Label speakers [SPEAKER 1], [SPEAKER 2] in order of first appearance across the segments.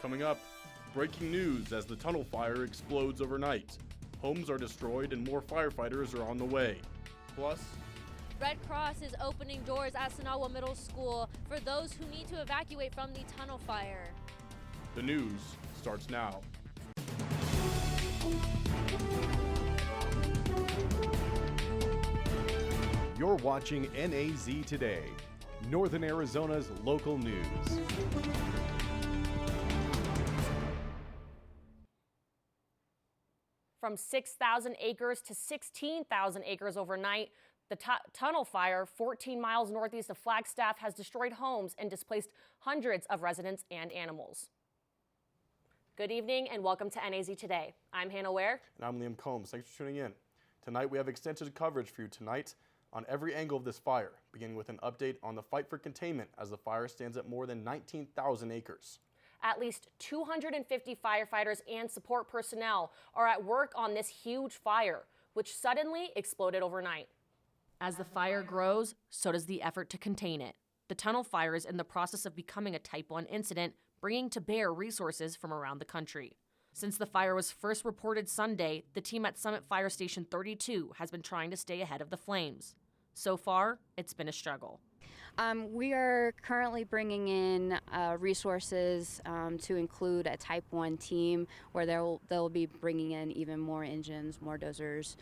[SPEAKER 1] Coming up, breaking news as the tunnel fire explodes overnight. Homes are destroyed and more firefighters are on the way. Plus,
[SPEAKER 2] Red Cross is opening doors at Sinagua Middle School for those who need to evacuate from the tunnel fire.
[SPEAKER 1] the news starts now.
[SPEAKER 3] You're watching NAZ Today, Northern Arizona's local news.
[SPEAKER 4] From 6,000 acres to 16,000 acres overnight, the tunnel fire 14 miles northeast of Flagstaff has destroyed homes and displaced hundreds of residents and animals. Good evening and welcome to NAZ Today. I'm Hannah Ware.
[SPEAKER 1] And I'm Liam Combs. Thanks for tuning in. Tonight we have extensive coverage for you tonight on every angle of this fire, beginning with an update on the fight for containment as the fire stands at more than 19,000 acres.
[SPEAKER 4] At least 250 firefighters and support personnel are at work on this huge fire, which suddenly exploded overnight. As the fire grows, so does the effort to contain it. The tunnel fire is in the process of becoming a Type 1 incident, bringing to bear resources from around the country. Since the fire was first reported Sunday, the team at Summit Fire Station 32 has been trying to stay ahead of the flames. So far, it's been a struggle.
[SPEAKER 5] We are currently bringing in resources to include a Type 1 team where they'll be bringing in even more engines, more dozers,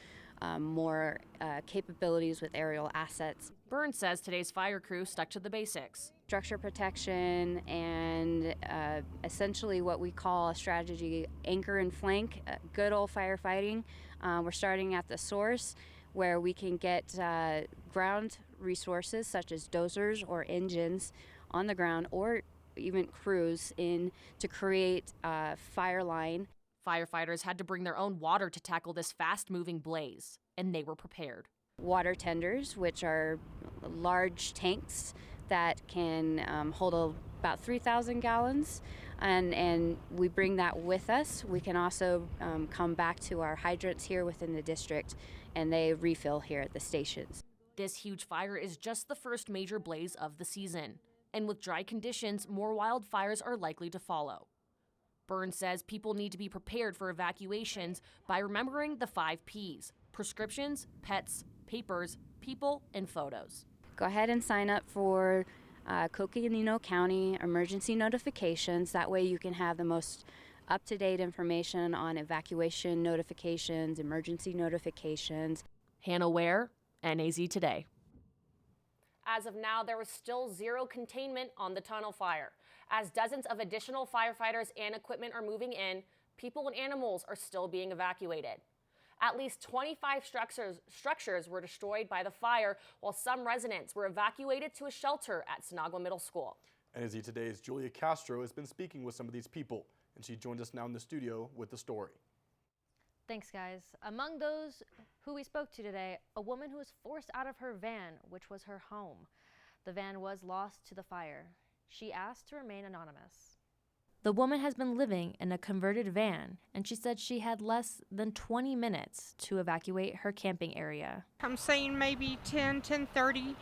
[SPEAKER 5] more capabilities with aerial assets.
[SPEAKER 4] Burns says today's fire crew stuck to the basics.
[SPEAKER 5] Structure protection and essentially what we call a strategy anchor and flank, good old firefighting. We're starting at the source where we can get ground resources such as dozers or engines on the ground or even crews in to create a fire line.
[SPEAKER 4] Firefighters had to bring their own water to tackle this fast-moving blaze, and they were prepared.
[SPEAKER 5] Water tenders, which are large tanks that can hold about 3,000 gallons, and we bring that with us. We can also come back to our hydrants here within the district, and they refill here at the stations.
[SPEAKER 4] This huge fire is just the first major blaze of the season, and with dry conditions, more wildfires are likely to follow. Burns says people need to be prepared for evacuations by remembering the 5 Ps: prescriptions, pets, papers, people, and photos.
[SPEAKER 5] Go ahead and sign up for Coconino County emergency notifications. That way you can have the most up-to-date information on evacuation notifications, emergency notifications.
[SPEAKER 4] Hannah Ware, NAZ Today. As of now, there was still zero containment on the tunnel fire. As dozens of additional firefighters and equipment are moving in, people and animals are still being evacuated. At least 25 structures were destroyed by the fire, while some residents were evacuated to a shelter at Sinagua Middle School.
[SPEAKER 1] NAZ Today's Julia Castro has been speaking with some of these people, and she joins us now in the studio with the story.
[SPEAKER 2] Thanks, guys. Among those who we spoke to today, a woman who was forced out of her van, which was her home. The van was lost to the fire. She asked to remain anonymous. The woman has been living in a converted van, and she said she had less than 20 minutes to evacuate her camping area.
[SPEAKER 6] I'm saying maybe 10:30.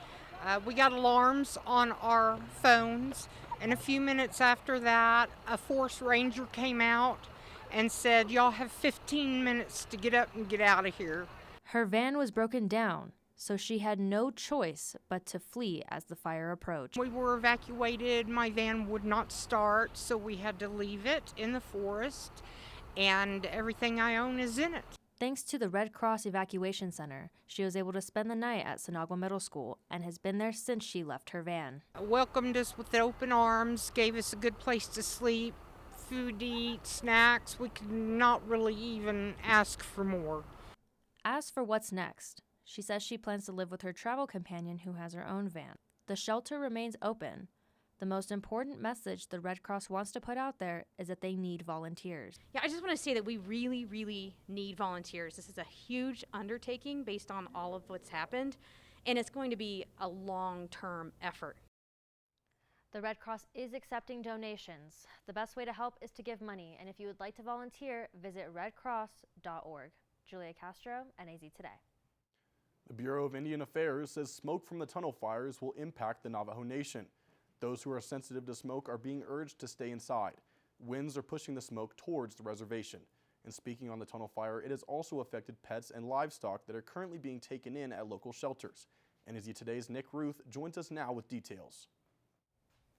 [SPEAKER 6] We got alarms on our phones, and a few minutes after that, a force ranger came out and said, y'all have 15 minutes to get up and get out of here.
[SPEAKER 2] Her van was broken down, so she had no choice but to flee as the fire approached.
[SPEAKER 6] We were evacuated. My van would not start, so we had to leave it in the forest, and everything I own is in it.
[SPEAKER 2] Thanks to the Red Cross Evacuation Center, she was able to spend the night at Sinagua Middle School and has been there since she left her van.
[SPEAKER 6] Welcomed us with open arms, gave us a good place to sleep, food to eat, snacks. We could not really even ask for more.
[SPEAKER 2] As for what's next, she says she plans to live with her travel companion who has her own van. The shelter remains open. The most important message the Red Cross wants to put out there is that they need volunteers.
[SPEAKER 7] Yeah, I just want to say that we really, really need volunteers. This is a huge undertaking based on all of what's happened, and it's going to be a long-term effort.
[SPEAKER 2] The Red Cross is accepting donations. The best way to help is to give money, and if you would like to volunteer, visit redcross.org. Julia Castro, NAZ Today.
[SPEAKER 1] The Bureau of Indian Affairs says smoke from the tunnel fires will impact the Navajo Nation. Those who are sensitive to smoke are being urged to stay inside. Winds are pushing the smoke towards the reservation. And speaking on the tunnel fire, it has also affected pets and livestock that are currently being taken in at local shelters. NAZ Today's Nick Ruth joins us now with details.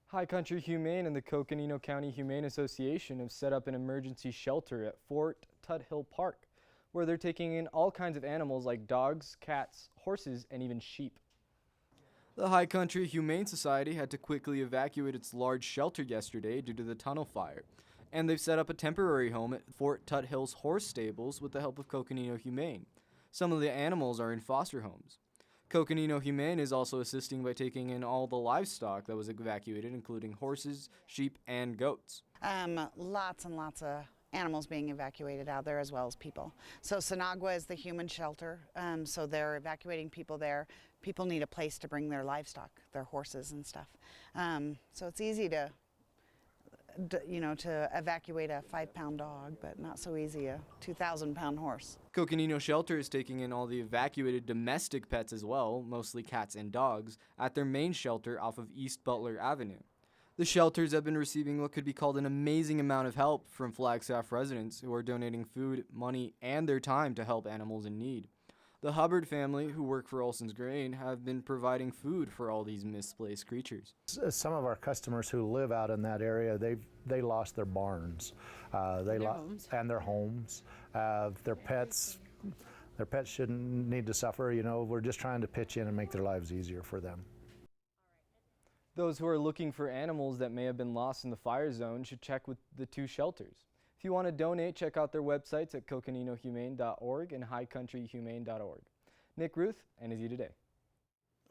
[SPEAKER 8] High Country Humane and the Coconino County Humane Association have set up an emergency shelter at Fort Tuthill Park, where they're taking in all kinds of animals like dogs, cats, horses, and even sheep. The High Country Humane Society had to quickly evacuate its large shelter yesterday due to the tunnel fire, and they've set up a temporary home at Fort Tuthill's horse stables with the help of Coconino Humane. Some of the animals are in foster homes. Coconino Humane is also assisting by taking in all the livestock that was evacuated, including horses, sheep, and goats.
[SPEAKER 9] Lots and lots of animals being evacuated out there as well as people. So Sinagua is the human shelter, so they're evacuating people there. People need a place to bring their livestock, their horses and stuff. So it's easy to evacuate a 5-pound dog, but not so easy a 2,000-pound horse.
[SPEAKER 8] Coconino Shelter is taking in all the evacuated domestic pets as well, mostly cats and dogs, at their main shelter off of East Butler Avenue. The shelters have been receiving what could be called an amazing amount of help from Flagstaff residents who are donating food, money, and their time to help animals in need. The Hubbard family, who work for Olson's Grain, have been providing food for all these misplaced creatures.
[SPEAKER 10] Some of our customers who live out in that area, they lost their barns, and their homes. Their pets shouldn't need to suffer. We're just trying to pitch in and make their lives easier for them.
[SPEAKER 8] Those who are looking for animals that may have been lost in the fire zone should check with the two shelters. If you want to donate, check out their websites at coconinohumane.org and highcountryhumane.org. Nick Ruth, NAZ Today.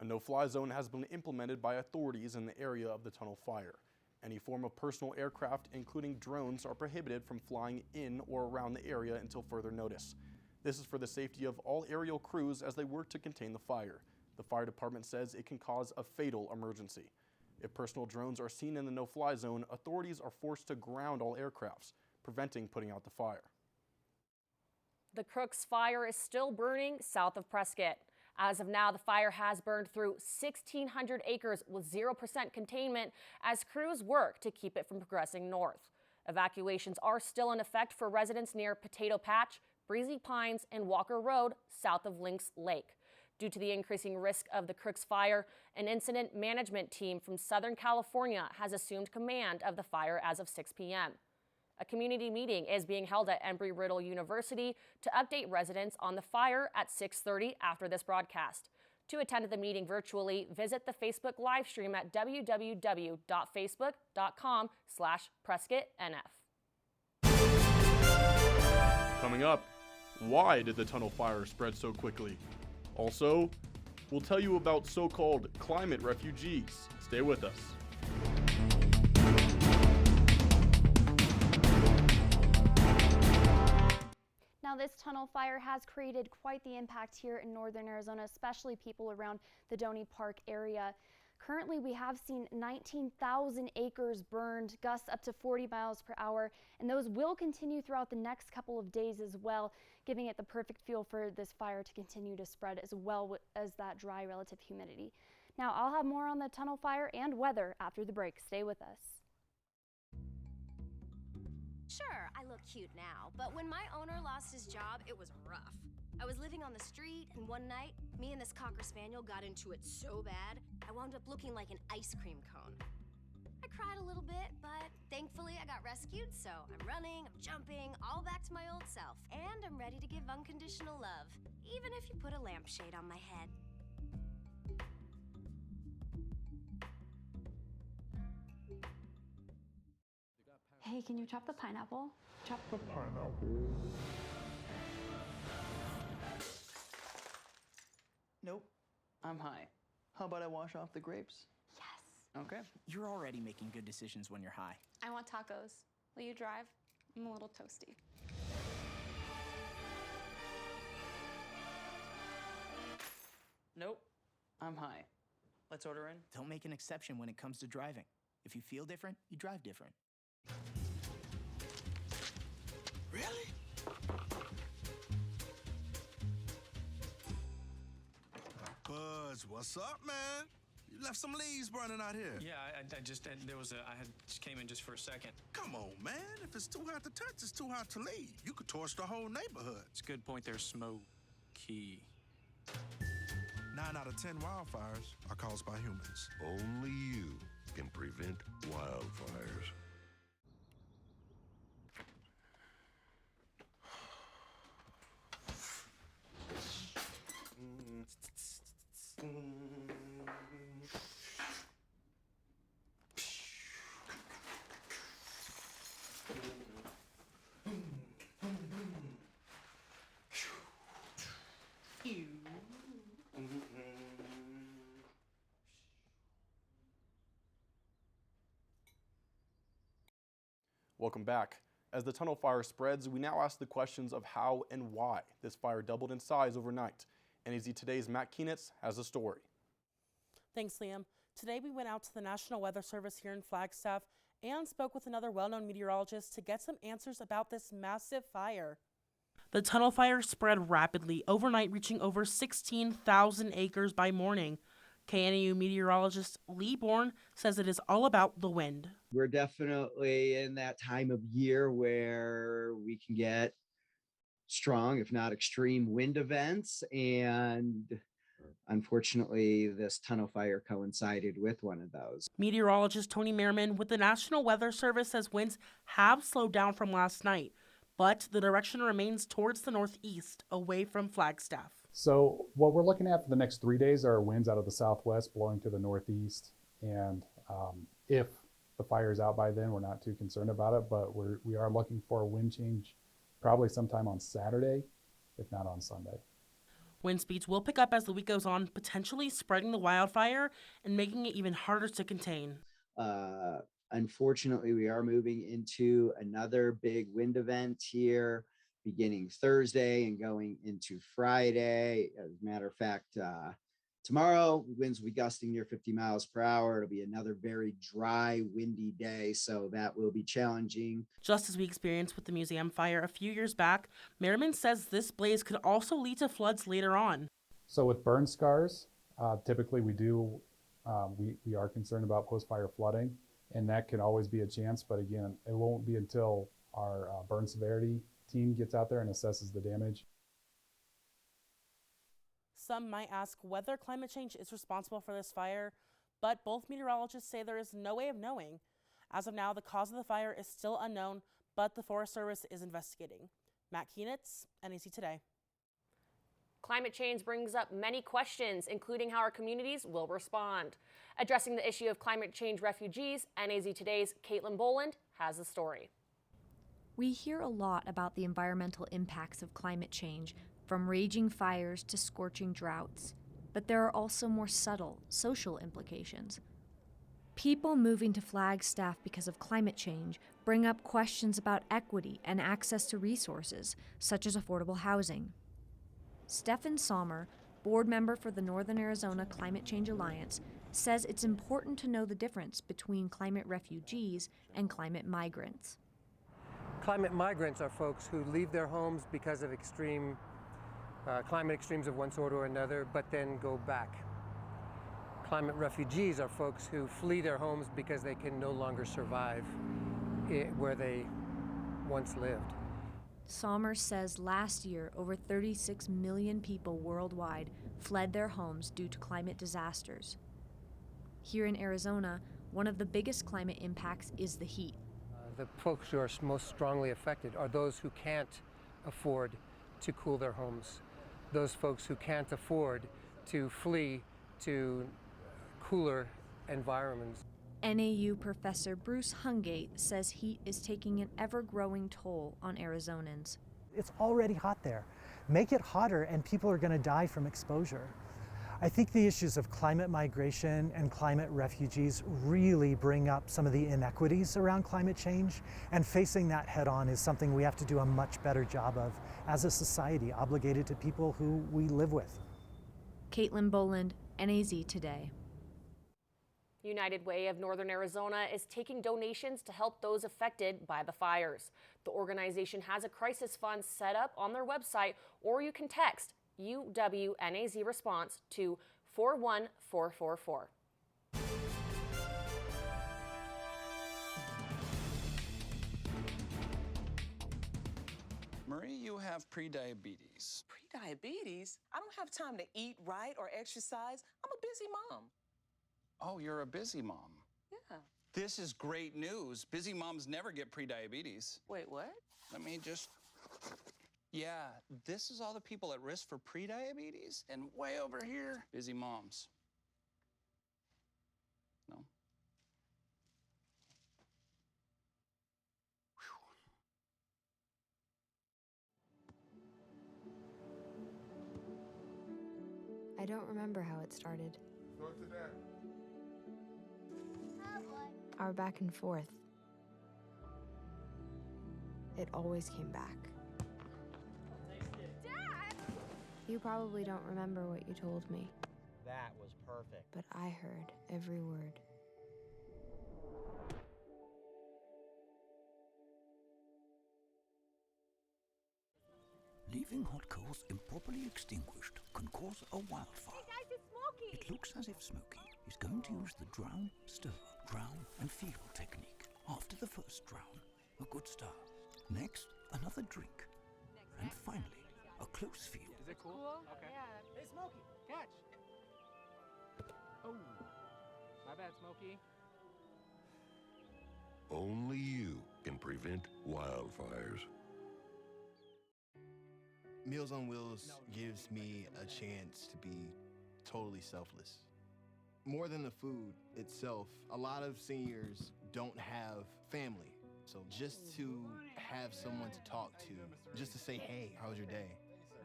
[SPEAKER 1] A no-fly zone has been implemented by authorities in the area of the tunnel fire. Any form of personal aircraft, including drones, are prohibited from flying in or around the area until further notice. This is for the safety of all aerial crews as they work to contain the fire. The fire department says it can cause a fatal emergency. If personal drones are seen in the no-fly zone, authorities are forced to ground all aircrafts, preventing putting out the fire.
[SPEAKER 4] The Crooks fire is still burning south of Prescott. As of now, the fire has burned through 1,600 acres with 0% containment as crews work to keep it from progressing north. Evacuations are still in effect for residents near Potato Patch, Breezy Pines, and Walker Road south of Lynx Lake. Due to the increasing risk of the Crooks fire, an incident management team from Southern California has assumed command of the fire as of 6 p.m. A community meeting is being held at Embry-Riddle University to update residents on the fire at 6:30 after this broadcast. To attend the meeting virtually, visit the Facebook live stream at www.facebook.com/PrescottNF.
[SPEAKER 1] Coming up, why did the tunnel fire spread so quickly? Also, we'll tell you about so-called climate refugees. Stay with us.
[SPEAKER 11] Now, this tunnel fire has created quite the impact here in northern Arizona, especially people around the Doney Park area. Currently, we have seen 19,000 acres burned, gusts up to 40 miles per hour, and those will continue throughout the next couple of days as well, giving it the perfect fuel for this fire to continue to spread as well as that dry relative humidity. Now, I'll have more on the tunnel fire and weather after the break. Stay with us.
[SPEAKER 12] Sure, I look cute now, but when my owner lost his job, it was rough. I was living on the street, and one night, me and this Cocker Spaniel got into it so bad, I wound up looking like an ice cream cone. I cried a little bit, but thankfully I got rescued, so I'm running, I'm jumping, all back to my old self. And I'm ready to give unconditional love, even if you put a lampshade on my head.
[SPEAKER 13] Hey, can you chop the pineapple? Chop the pineapple.
[SPEAKER 14] Nope, I'm high. How about I wash off the grapes?
[SPEAKER 13] Yes.
[SPEAKER 14] Okay. You're already making good decisions when you're high.
[SPEAKER 13] I want tacos. Will you drive? I'm a little toasty.
[SPEAKER 14] Nope, I'm high. Let's order in.
[SPEAKER 15] Don't make an exception when it comes to driving. If you feel different, you drive different. Really?
[SPEAKER 16] Buzz, what's up, man? You left some leaves burning out here.
[SPEAKER 17] Yeah, I just came in just for a second.
[SPEAKER 16] Come on, man. If it's too hot to touch, it's too hot to leave. You could torch the whole neighborhood.
[SPEAKER 17] It's a good point there, Smokey.
[SPEAKER 16] 9 out of 10 wildfires are caused by humans.
[SPEAKER 18] Only you can prevent wildfires.
[SPEAKER 1] Welcome back. As the tunnel fire spreads, we now ask the questions of how and why this fire doubled in size overnight. NAZ Today's Matt Kienitz has a story.
[SPEAKER 19] Thanks, Liam. Today we went out to the National Weather Service here in Flagstaff and spoke with another well-known meteorologist to get some answers about this massive fire. The tunnel fire spread rapidly, overnight reaching over 16,000 acres by morning. KNAU meteorologist Lee Bourne says it is all about the wind.
[SPEAKER 20] We're definitely in that time of year where we can get strong, if not extreme, wind events. And unfortunately, this tunnel fire coincided with one of those.
[SPEAKER 19] Meteorologist Tony Merriman with the National Weather Service says winds have slowed down from last night, but the direction remains towards the northeast, away from Flagstaff.
[SPEAKER 21] So what we're looking at for the next 3 days are winds out of the southwest blowing to the northeast. And if the fire is out by then, we're not too concerned about it, but we are looking for a wind change probably sometime on Saturday, if not on Sunday.
[SPEAKER 19] Wind speeds will pick up as the week goes on, potentially spreading the wildfire and making it even harder to contain.
[SPEAKER 20] Unfortunately, we are moving into another big wind event here beginning Thursday and going into Friday. As a matter of fact, tomorrow, winds will be gusting near 50 miles per hour. It'll be another very dry, windy day, so that will be challenging.
[SPEAKER 19] Just as we experienced with the museum fire a few years back, Merriman says this blaze could also lead to floods later on.
[SPEAKER 21] So with burn scars, typically we are concerned about post-fire flooding, and that could always be a chance, but again, it won't be until our burn severity team gets out there and assesses the damage.
[SPEAKER 19] Some might ask whether climate change is responsible for this fire, but both meteorologists say there is no way of knowing. As of now, the cause of the fire is still unknown, but the Forest Service is investigating. Matt Kienitz, NAZ Today.
[SPEAKER 4] Climate change brings up many questions, including how our communities will respond. Addressing the issue of climate change refugees, NAZ Today's Caitlin Boland has the story.
[SPEAKER 22] We hear a lot about the environmental impacts of climate change, from raging fires to scorching droughts. But there are also more subtle social implications. People moving to Flagstaff because of climate change bring up questions about equity and access to resources, such as affordable housing. Stefan Sommer, board member for the Northern Arizona Climate Change Alliance, says it's important to know the difference between climate refugees and climate migrants.
[SPEAKER 23] Climate migrants are folks who leave their homes because of extreme climate extremes of one sort or another, but then go back. Climate refugees are folks who flee their homes because they can no longer survive where they once lived.
[SPEAKER 22] Sommer says last year, over 36 million people worldwide fled their homes due to climate disasters. Here in Arizona, one of the biggest climate impacts is the heat.
[SPEAKER 23] The folks who are most strongly affected are those who can't afford to cool their homes, those folks who can't afford to flee to cooler environments.
[SPEAKER 22] NAU professor Bruce Hungate says heat is taking an ever-growing toll on Arizonans.
[SPEAKER 24] It's already hot there. Make it hotter and people are going to die from exposure. I think the issues of climate migration and climate refugees really bring up some of the inequities around climate change, and facing that head on is something we have to do a much better job of as a society obligated to people who we live with.
[SPEAKER 22] Caitlin Boland, NAZ Today.
[SPEAKER 4] United Way of Northern Arizona is taking donations to help those affected by the fires. The organization has a crisis fund set up on their website, or you can text UWNAZ response to 41444.
[SPEAKER 3] have prediabetes.
[SPEAKER 5] Prediabetes? I don't have time to eat right or exercise. I'm a busy mom.
[SPEAKER 3] Oh, you're a busy mom.
[SPEAKER 5] Yeah.
[SPEAKER 3] This is great news. Busy moms never get prediabetes.
[SPEAKER 5] Wait, what?
[SPEAKER 3] Let me just... Yeah, this is all the people at risk for prediabetes, and way over here, busy moms. No?
[SPEAKER 22] I don't remember how it started.
[SPEAKER 18] Go to that.
[SPEAKER 22] Our back and forth. It always came back.
[SPEAKER 13] Dad!
[SPEAKER 22] You probably don't remember what you told me,
[SPEAKER 6] That was perfect.
[SPEAKER 22] but I heard every word.
[SPEAKER 7] Leaving hot coals improperly extinguished can cause a wildfire.
[SPEAKER 13] Hey guys, it's Smokey!
[SPEAKER 7] It looks as if Smokey is going to use the drown, stir, drown, and feel technique. After the first drown, a good start. Next, another drink. And finally, a close feel.
[SPEAKER 8] Is it cool? Okay.
[SPEAKER 13] Yeah.
[SPEAKER 8] Hey, Smokey, catch! Oh, my bad, Smokey.
[SPEAKER 18] Only you can prevent wildfires.
[SPEAKER 25] Meals on Wheels gives me a chance to be totally selfless. More than the food itself, a lot of seniors don't have family. So just to have someone to talk to, just to say, hey, how was your day?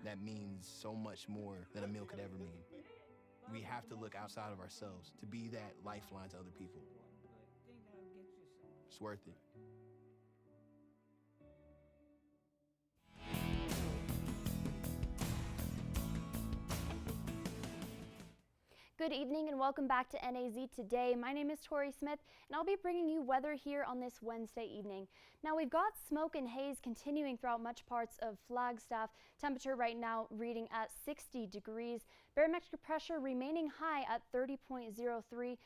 [SPEAKER 25] That means so much more than a meal could ever mean. We have to look outside of ourselves to be that lifeline to other people. It's worth it.
[SPEAKER 11] Good evening and welcome back to NAZ Today. My name is Tori Smith and I'll be bringing you weather here on this Wednesday evening. Now we've got smoke and haze continuing throughout much parts of Flagstaff. Temperature right now reading at 60 degrees. Barometric pressure remaining high at 30.03.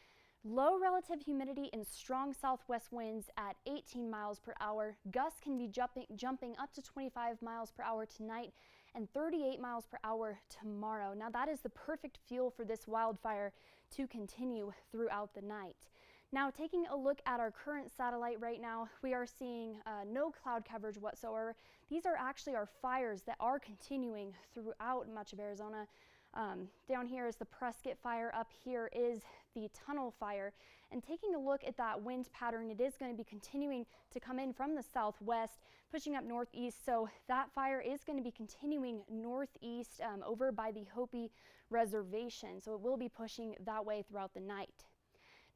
[SPEAKER 11] Low relative humidity and strong southwest winds at 18 miles per hour. Gusts can be jumping up to 25 miles per hour tonight and 38 miles per hour tomorrow. Now that is the perfect fuel for this wildfire to continue throughout the night. Now taking a look at our current satellite right now, we are seeing no cloud coverage whatsoever. These are actually our fires that are continuing throughout much of Arizona. Down here is the Prescott fire, up here is the Tunnel fire. And taking a look at that wind pattern, it is going to be continuing to come in from the southwest, pushing up northeast. So that fire is going to be continuing northeast over by the Hopi Reservation. So it will be pushing that way throughout the night.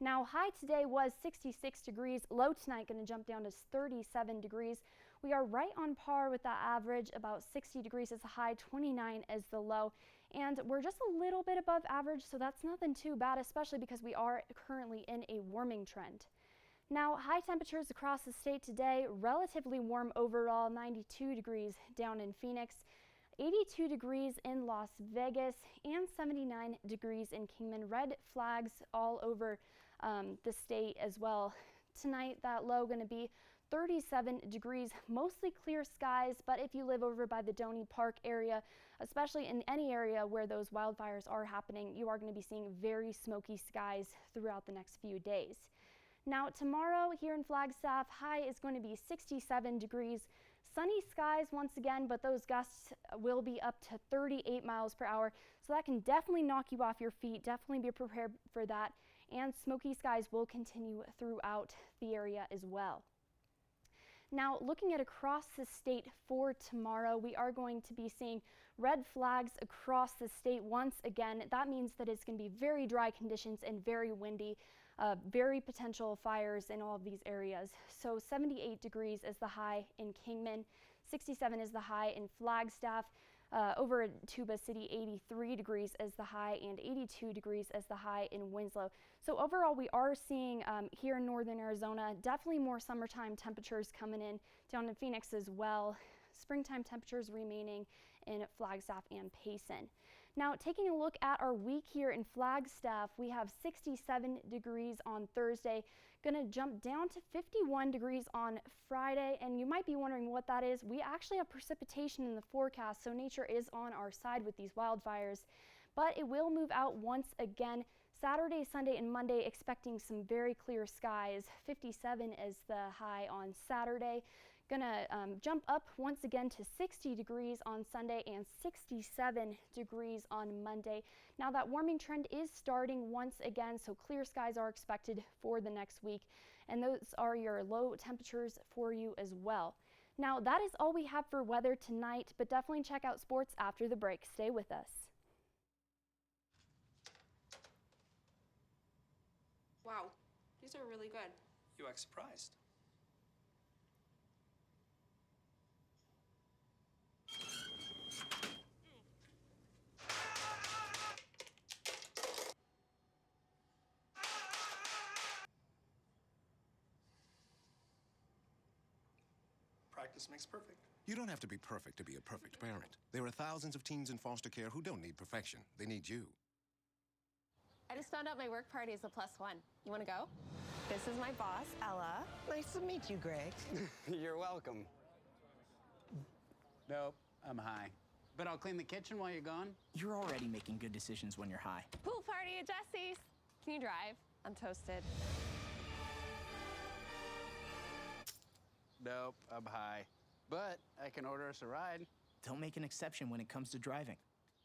[SPEAKER 11] Now high today was 66 degrees, low tonight going to jump down to 37 degrees. We are right on par with that average, about 60 degrees as the high, 29 as the low. And we're just a little bit above average, so that's nothing too bad, especially because we are currently in a warming trend. Now, high temperatures across the state today, relatively warm overall, 92 degrees down in Phoenix, 82 degrees in Las Vegas, and 79 degrees in Kingman. Red flags all over the state as well. Tonight, that low going to be 37 degrees, mostly clear skies, but if you live over by the Doney Park area, especially in any area where those wildfires are happening, you are going to be seeing very smoky skies throughout the next few days. Now tomorrow here in Flagstaff, high is going to be 67 degrees, sunny skies once again, but those gusts will be up to 38 miles per hour, so that can definitely knock you off your feet. Definitely be prepared for that, and smoky skies will continue throughout the area as well. Now, looking at across the state for tomorrow, we are going to be seeing red flags across the state once again. That means that it's going to be very dry conditions and very windy, very potential fires in all of these areas. So 78 degrees is the high in Kingman, 67 is the high in Flagstaff. Over in Tuba City, 83 degrees as the high and 82 degrees as the high in Winslow. So overall, we are seeing here in northern Arizona, definitely more summertime temperatures coming in down in Phoenix as well. Springtime temperatures remaining in Flagstaff and Payson. Now, taking a look at our week here in Flagstaff, we have 67 degrees on Thursday, going to jump down to 51 degrees on Friday, and you might be wondering what that is. We actually have precipitation in the forecast, so nature is on our side with these wildfires, but it will move out once again. Saturday, Sunday, and Monday, expecting some very clear skies. 57 is the high on Saturday. Gonna jump up once again to 60 degrees on Sunday and 67 degrees on Monday. Now that warming trend is starting once again, so clear skies are expected for the next week. And those are your low temperatures for you as well. Now that is all we have for weather tonight, but definitely check out sports after the break. Stay with us.
[SPEAKER 2] Wow, these are really good.
[SPEAKER 3] You act surprised. Practice makes perfect.
[SPEAKER 9] You don't have to be perfect to be a perfect parent. There are thousands of teens in foster care who don't need perfection. They need you.
[SPEAKER 2] I just found out my work party is a +1. You want to go? This is my boss, Ella.
[SPEAKER 10] Nice to meet you, Greg.
[SPEAKER 12] You're welcome. Nope, I'm high. But I'll clean the kitchen while you're gone.
[SPEAKER 15] You're already making good decisions when you're high.
[SPEAKER 2] Pool party at Jesse's. Can you drive? I'm toasted.
[SPEAKER 12] Nope, I'm high. But I can order us a ride.
[SPEAKER 15] Don't make an exception when it comes to driving.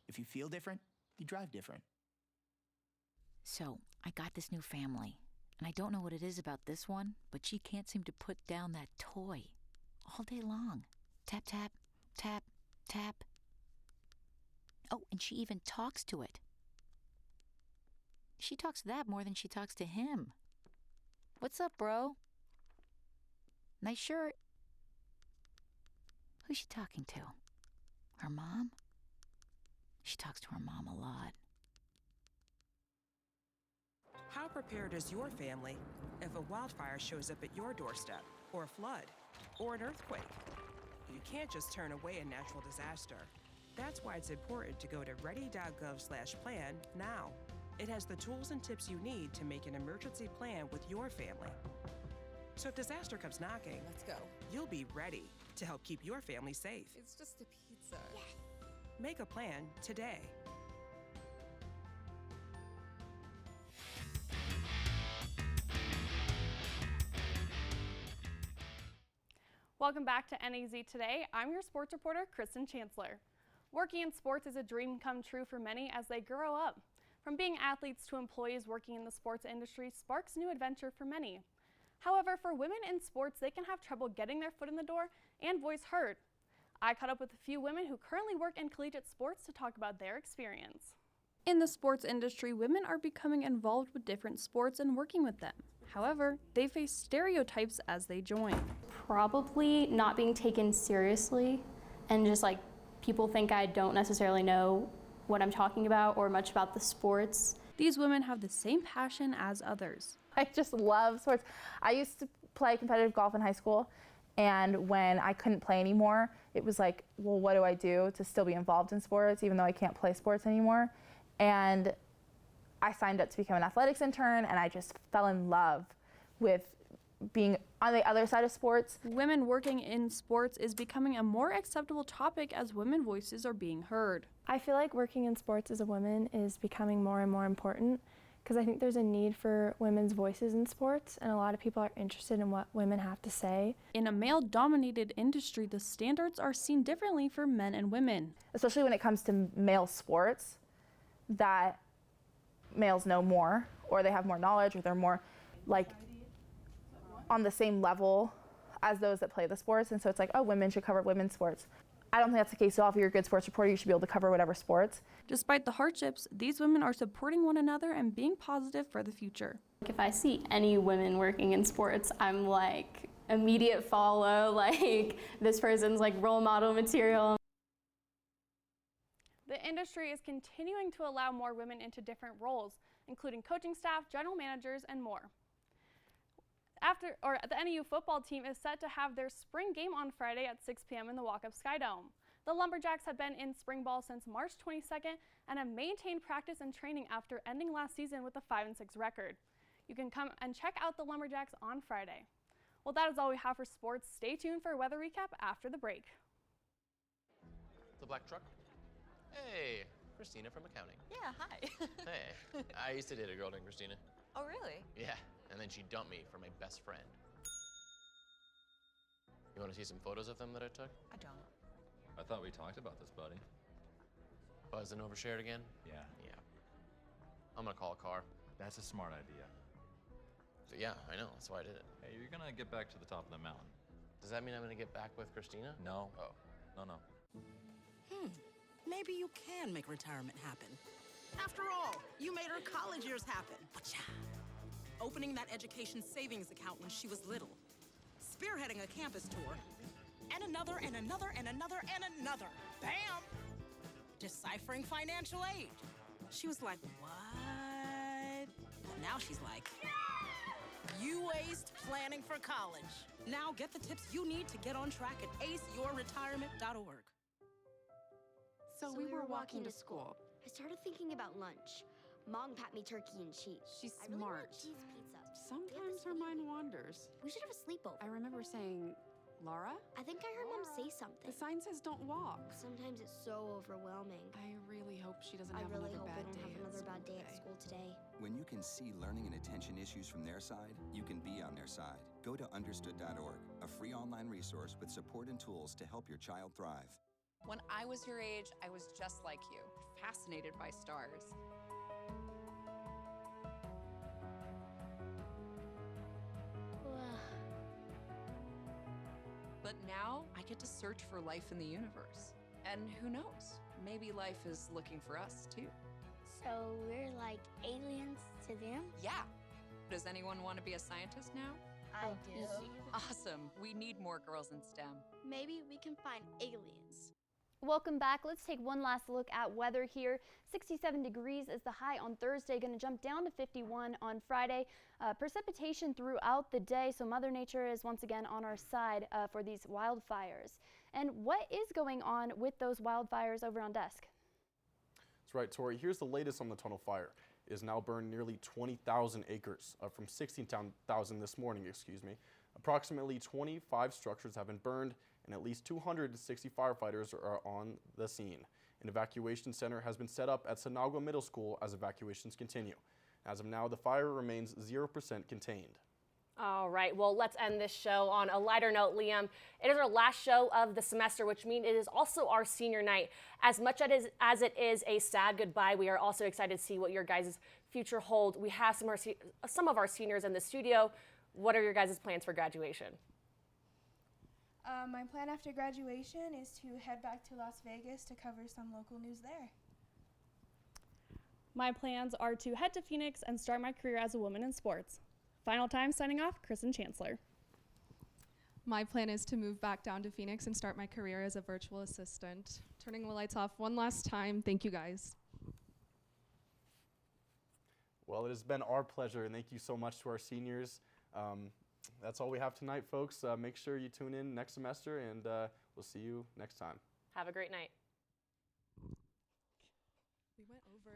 [SPEAKER 15] If you feel different, you drive different.
[SPEAKER 14] So, I got this new family, and I don't know what it is about this one, but she can't seem to put down that toy all day long. Tap, tap, tap, tap. Oh, and she even talks to it. She talks to that more than she talks to him. What's up, bro? Nice shirt. Who's she talking to? Her mom? She talks to her mom a lot.
[SPEAKER 26] How prepared is your family if a wildfire shows up at your doorstep, or a flood, or an earthquake? You can't just turn away a natural disaster. That's why it's important to go to ready.gov/plan now. It has the tools and tips you need to make an emergency plan with your family. So if disaster comes knocking,
[SPEAKER 2] Let's go.
[SPEAKER 26] you'll be ready to help keep your family safe.
[SPEAKER 2] It's just a pizza. Yes.
[SPEAKER 26] Make a plan today.
[SPEAKER 27] Welcome back to NAZ Today. I'm your sports reporter, Kristen Chancellor. Working in sports is a dream come true for many as they grow up. From being athletes to employees working in the sports industry sparks new adventure for many. However, for women in sports, they can have trouble getting their foot in the door and voice heard. I caught up with a few women who currently work in collegiate sports to talk about their experience. In the sports industry, women are becoming involved with different sports and working with them. However, they face stereotypes as they join.
[SPEAKER 11] Probably not being taken seriously, and just like people think I don't necessarily know what I'm talking about or much about the sports.
[SPEAKER 27] These women have the same passion as others.
[SPEAKER 28] I just love sports. I used to play competitive golf in high school, and when I couldn't play anymore, it was like, well, what do I do to still be involved in sports even though I can't play sports anymore? And I signed up to become an athletics intern, and I just fell in love with being on the other side of sports.
[SPEAKER 27] Women working in sports is becoming a more acceptable topic as women voices are being heard.
[SPEAKER 29] I feel like working in sports as a woman is becoming more and more important because I think there's a need for women's voices in sports, and a lot of people are interested in what women have to say.
[SPEAKER 27] In a male-dominated industry, the standards are seen differently for men and women.
[SPEAKER 28] Especially when it comes to male sports, that males know more, or they have more knowledge, or they're more like on the same level as those that play the sports. And so it's like, oh, women should cover women's sports. I don't think that's the case at all. If you're a good sports reporter, you should be able to cover whatever sports.
[SPEAKER 27] Despite the hardships, these women are supporting one another and being positive for the future.
[SPEAKER 11] If I see any women working in sports, I'm like immediate follow, like this person's like role model material.
[SPEAKER 27] The industry is continuing to allow more women into different roles, including coaching staff, general managers, and more. The NAU football team is set to have their spring game on Friday at 6 p.m. in the Walkup Sky Dome. The Lumberjacks have been in spring ball since March 22nd and have maintained practice and training after ending last season with a 5-6 record. You can come and check out the Lumberjacks on Friday. Well, that is all we have for sports. Stay tuned for a weather recap after the break.
[SPEAKER 1] The black truck? Hey, Christina from accounting.
[SPEAKER 10] Yeah, hi.
[SPEAKER 1] Hey, I used to date a girl named Christina.
[SPEAKER 10] Oh, really?
[SPEAKER 1] Yeah, and then she dumped me for my best friend. You want to see some photos of them that I took?
[SPEAKER 10] I don't.
[SPEAKER 16] I thought we talked about this, buddy.
[SPEAKER 1] Buzzed and overshared again?
[SPEAKER 16] Yeah.
[SPEAKER 1] Yeah. I'm gonna call a car.
[SPEAKER 16] That's a smart idea.
[SPEAKER 1] So yeah, I know, that's why I did it.
[SPEAKER 16] Hey, you're gonna get back to the top of the mountain.
[SPEAKER 1] Does that mean I'm gonna get back with Christina?
[SPEAKER 16] No.
[SPEAKER 1] Oh.
[SPEAKER 16] No.
[SPEAKER 17] Maybe you can make retirement happen. After all, you made her college years happen. Opening that education savings account when she was little. Spearheading a campus tour. And another, and another, and another, and another. Bam! Deciphering financial aid. She was like, what? But now she's like, you aced planning for college. Now get the tips you need to get on track at aceyourretirement.org.
[SPEAKER 19] So we were walking to school. I started thinking about lunch. Mom packed me turkey and cheese.
[SPEAKER 20] She's
[SPEAKER 19] I really
[SPEAKER 20] smart.
[SPEAKER 19] want cheese pizza.
[SPEAKER 20] Sometimes her mind wanders.
[SPEAKER 19] We should have a sleepover.
[SPEAKER 20] I remember saying, Laura?
[SPEAKER 19] I think I heard Mom say something.
[SPEAKER 20] The sign says don't walk.
[SPEAKER 19] Sometimes it's so overwhelming.
[SPEAKER 20] I really hope she doesn't
[SPEAKER 19] I
[SPEAKER 20] have
[SPEAKER 19] really
[SPEAKER 20] another
[SPEAKER 19] hope
[SPEAKER 20] bad
[SPEAKER 19] we don't
[SPEAKER 20] day
[SPEAKER 19] have another
[SPEAKER 20] at
[SPEAKER 19] bad day
[SPEAKER 20] school
[SPEAKER 19] at school today.
[SPEAKER 21] When you can see learning and attention issues from their side, you can be on their side. Go to understood.org, a free online resource with support and tools to help your child thrive.
[SPEAKER 23] When I was your age, I was just like you, fascinated by stars. But now I get to search for life in the universe. And who knows, maybe life is looking for us too.
[SPEAKER 19] So we're like aliens to them?
[SPEAKER 23] Yeah. Does anyone want to be a scientist now?
[SPEAKER 19] I do.
[SPEAKER 23] Awesome. We need more girls in STEM.
[SPEAKER 19] Maybe we can find aliens.
[SPEAKER 11] Welcome back. Let's take one last look at weather here. 67 degrees is the high on Thursday, going to jump down to 51 on Friday. Precipitation throughout the day, so Mother Nature is once again on our side for these wildfires. And what is going on with those wildfires over on desk?
[SPEAKER 24] That's right, Tori. Here's the latest on the tunnel fire. It has now burned nearly 20,000 acres, from 16,000 this morning, excuse me. Approximately 25 structures have been burned, and at least 260 firefighters are on the scene. An evacuation center has been set up at Sinagua Middle School as evacuations continue. As of now, the fire remains 0% contained.
[SPEAKER 4] All right, well, let's end this show on a lighter note, Liam. It is our last show of the semester, which means it is also our senior night. As much as it is a sad goodbye, we are also excited to see what your guys' future hold. We have some of our seniors in the studio. What are your guys' plans for graduation?
[SPEAKER 29] My plan after graduation is to head back to Las Vegas to cover some local news there.
[SPEAKER 27] My plans are to head to Phoenix and start my career as a woman in sports. Final time, signing off, Kristen Chancellor.
[SPEAKER 30] My plan is to move back down to Phoenix and start my career as a virtual assistant. Turning the lights off one last time. Thank you, guys.
[SPEAKER 24] Well, it has been our pleasure, and thank you so much to our seniors. That's all we have tonight, folks. Make sure you tune in next semester, and we'll see you next time.
[SPEAKER 4] Have a great night.